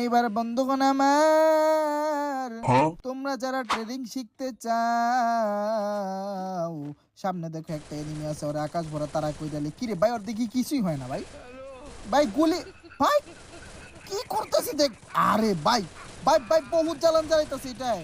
এইবার বন্ধুগণ আমার, তোমরা যারা ট্রেডিং শিখতে চাও, সামনে দেখো একটা এনিমি আছে, ওর আকাশ ভরা তারা কই দিলে কি রে ভাই, ওর দেখি কিছুই হয় না ভাই। ভাই গুলি, ভাই কি করতেছি দেখ। আরে ভাই ভাই ভাই বহুত জ্বালান জ্বালাইতেছি এটাই,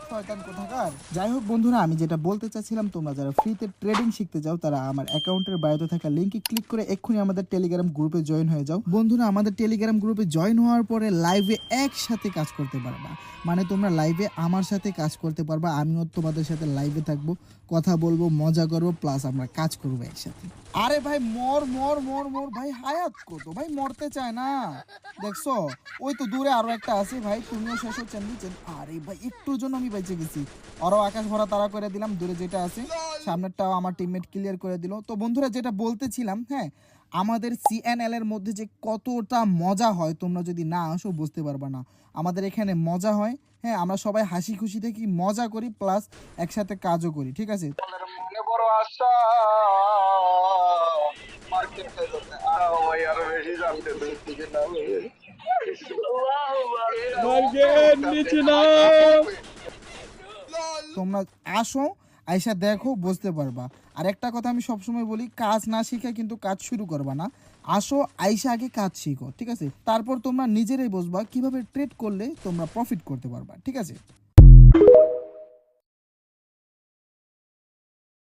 শয়তান কোথাকার। যাই হোক বন্ধুরা, আমি যেটা বলতে চাচ্ছিলাম, তোমরা যারা ফ্রিতে ট্রেডিং শিখতে যাও তারা আমার অ্যাকাউন্টের বায়োতে থাকা লিংকে ক্লিক করে এক্ষুনি আমাদের টেলিগ্রাম গ্রুপে জয়েন হয়ে যাও। বন্ধুরা, আমাদের টেলিগ্রাম গ্রুপে জয়েন হওয়ার পরে লাইভে একসাথে কাজ করতে পারবা, মানে তোমরা লাইভে আমার সাথে কাজ করতে পারবা, আমিও তোমাদের সাথে লাইভে থাকবো, কথা বলবো, মজা করবো, প্লাস আমরা কাজ করবো একসাথে। আরে ভাই মর মর মর মর ভাই, হায়াত কত ভাই, মরতে চায় না দেখছো। ওই তো দূরে আরো একটা আছে ভাই, তুমিও শেষ হচ্ছেন নিচেন। আরে ভাই একটুর জন্য আমি বেঁচে গেছি, আরো আকাশ ভরা তারা করে দিলাম। দূরে যেটা আছে সামনেরটাও আমার টিমমেট ক্লিয়ার করে দিল। তো বন্ধুরা যেটা বলতেছিলাম, হ্যাঁ আমাদের সিএনএল এর মধ্যে যে কতটা মজা হয়, তোমরা যদি না আসো বুঝতে পারবা না। আমাদের এখানে মজা হয়, হ্যাঁ আমরা সবাই হাসি খুশি থাকি, মজা করি, প্লাস একসাথে কাজও করি, ঠিক আছে। মনে বড় আশা মার্কেট আরো বেশি জানতে তোমরা আসো, আইসা দেখো, বুঝতে পারবা। আর একটা কথা আমি সবসময় বলি, কাজ না শিখে কিন্তু কাজ শুরু করবা না। আসো, আইসা আগে কাজ শিখো, ঠিক আছে, তারপর তোমরা নিজেরাই বুঝবা কিভাবে ট্রেড করলে তোমরা প্রফিট করতে পারবা, ঠিক আছে।